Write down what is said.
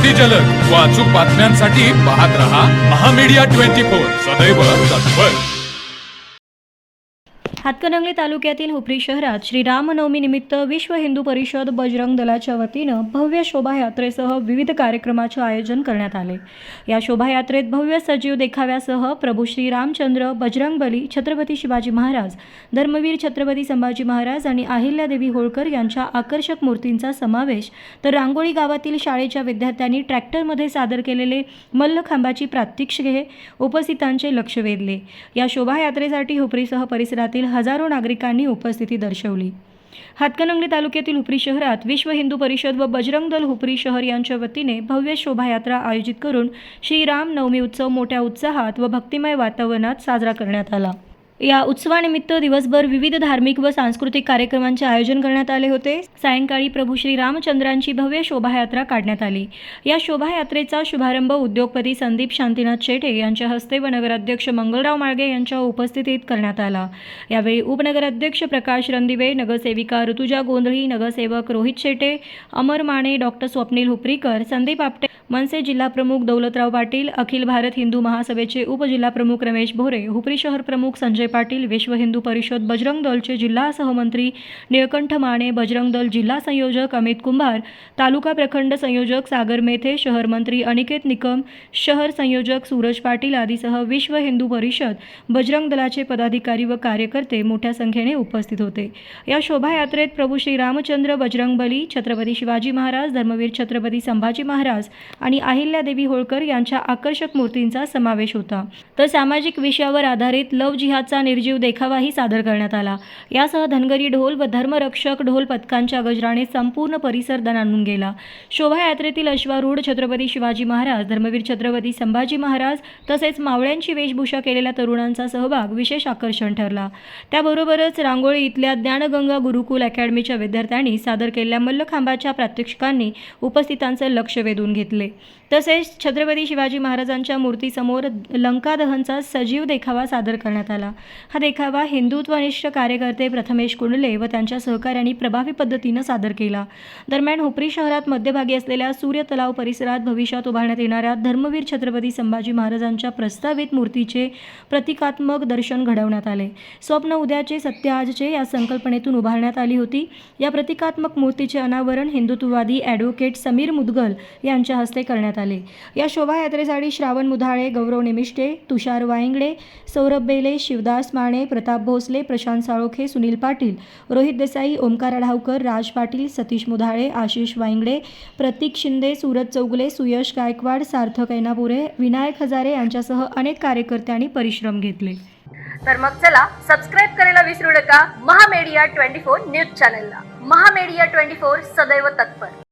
अगदी जलद व अचूक बातम्यांसाठी पाहत रहा महामीडिया 24 सदैव तत्पर। हातकणंगले तालुक्यातील हुपरी शहरात श्रीरामनवमी निमित्त विश्व हिंदू परिषद बजरंग दलाच्या वतीनं भव्य शोभायात्रेसह विविध कार्यक्रमाचे आयोजन करण्यात आले। या शोभायात्रेत भव्य सजीव देखाव्यासह प्रभू श्री रामचंद्र, बजरंगबली, छत्रपती शिवाजी महाराज, धर्मवीर छत्रपती संभाजी महाराज आणि अहिल्यादेवी होळकर यांच्या आकर्षक मूर्तींचा समावेश, तर रांगोळी गावातील शाळेच्या विद्यार्थ्यांनी ट्रॅक्टरमध्ये सादर केलेले मल्लखांबाची प्रात्यक्षिके उपस्थितांचे लक्ष वेधले। या शोभायात्रेसाठी हुपरीसह परिसरातील हजारो नागरिकांनी उपस्थिती दर्शवली। हातकणंगले तालुक्यातील हुपरी शहरात विश्व हिंदू परिषद व बजरंग दल हुपरी शहर यांच्या वतीने भव्य शोभायात्रा आयोजित करून श्रीराम नवमी उत्सव मोठ्या उत्साहात व भक्तिमय वातावरणात साजरा करण्यात आला। या उत्सवानिमित्त दिवसभर विविध धार्मिक व सांस्कृतिक कार्यक्रमांचे आयोजन करण्यात आले होते। सायंकाळी प्रभू श्री रामचंद्रांची भव्य शोभायात्रा काढण्यात आली। या शोभायात्रेचा शुभारंभ उद्योगपती संदीप शांतीनाथ शेटे यांच्या हस्ते व नगराध्यक्ष मंगलराव माळगे यांच्या उपस्थितीत करण्यात आला। यावेळी उपनगराध्यक्ष प्रकाश रणदिवे, नगरसेविका ऋतुजा गोंधळी, नगरसेवक रोहित शेटे, अमर माने, डॉक्टर स्वप्नील हुपरीकर, संदीप आपटे, मनसे जिल्हा प्रमुख दौलतराव पाटील, अखिल भारत हिंदू महासभेचे उपजिल्हा प्रमुख रमेश भोरे, हुपरी शहर प्रमुख संजय पाटील, विश्व हिंदू परिषद बजरंग दलचे जिल्हा सहमंत्री निळकंठ माने, बजरंग दल जिल्हा संयोजक अमित कुंभार, तालुका प्रखंड संयोजक सागर मेथे, शहर मंत्री अनिकेत निकम, शहर संयोजक सूरज पाटील आदीसह विश्व हिंदू परिषद बजरंग दलाचे पदाधिकारी व कार्यकर्ते मोठ्या संख्येने उपस्थित होते। या शोभायात्रेत प्रभू श्री रामचंद्र, बजरंगबली, छत्रपती शिवाजी महाराज, धर्मवीर छत्रपती संभाजी महाराज आणि अहिल्यादेवी होळकर यांच्या आकर्षक मूर्तींचा समावेश होता। तर सामाजिक विषयावर आधारित लव जिहादचा निर्जीव देखावाही सादर करण्यात आला। यासह धनगरी ढोल व धर्मरक्षक ढोल पथकांच्या गजराने संपूर्ण परिसर दणाणून गेला। शोभायात्रेतील अश्वारूढ छत्रपती शिवाजी महाराज, धर्मवीर छत्रपती संभाजी महाराज तसेच मावळ्यांची वेशभूषा केलेल्या तरुणांचा सहभाग विशेष आकर्षण ठरला। त्याबरोबरच रांगोळी इथल्या ज्ञानगंगा गुरुकुल अकॅडमीच्या विद्यार्थ्यांनी सादर केलेल्या मल्लखांबाच्या प्रात्यक्षिकांनी उपस्थितांचे लक्ष वेधून घेतले। तसेच छत्रपती शिवाजी महाराजांच्या मूर्तीसमोर लंका दहनचा सजीव देखावा सादर करण्यात आला। हा देखावा हिंदुत्वनिष्ठ कार्यकर्ते प्रथमेश कुंडले व त्यांच्या सहकाऱ्यांनी प्रभावी पद्धतीने सादर केला। दरम्यान हुपरी शहरात मध्यभागी असलेल्या सूर्य तलाव परिसरात भविष्यात उभारण्यात येणाऱ्या धर्मवीर छत्रपती संभाजी महाराजांच्या प्रस्तावित मूर्तीचे प्रतिकात्मक दर्शन घडवण्यात आले। स्वप्न उद्याचे, सत्य आजचे या संकल्पनेतून उभारण्यात आली होती। या प्रतिकात्मक मूर्तीचे अनावरण हिंदुत्ववादी ॲडव्होकेट समीर मुदगल यांच्या हस्ते करण्यात आले। या शोभायात्रेसाठी श्रावण मुधाळे, गौरव निमिष्टे, तुषार वायंगडे, सौरभ बेले, शिवदास माने, प्रताप भोसले, प्रशांत साळोखे, सुनील पाटील, रोहित देसाई, ओमकार आढावकर, राज पाटील, सतीश मुधाळे, आशिष वायंगडे, प्रतीक शिंदे, सूरज चौगले, सुयश गायकवाड, सार्थक ऐनापुरे, विनायक हजारे यांच्यासह अनेक कार्यकर्त्यांनी परिश्रम घेतले। तर मग चला सबस्क्राईब करायला विसरू नका महामीडिया 24 न्यूज चॅनलला। महामीडिया 24 सदैव तत्पर।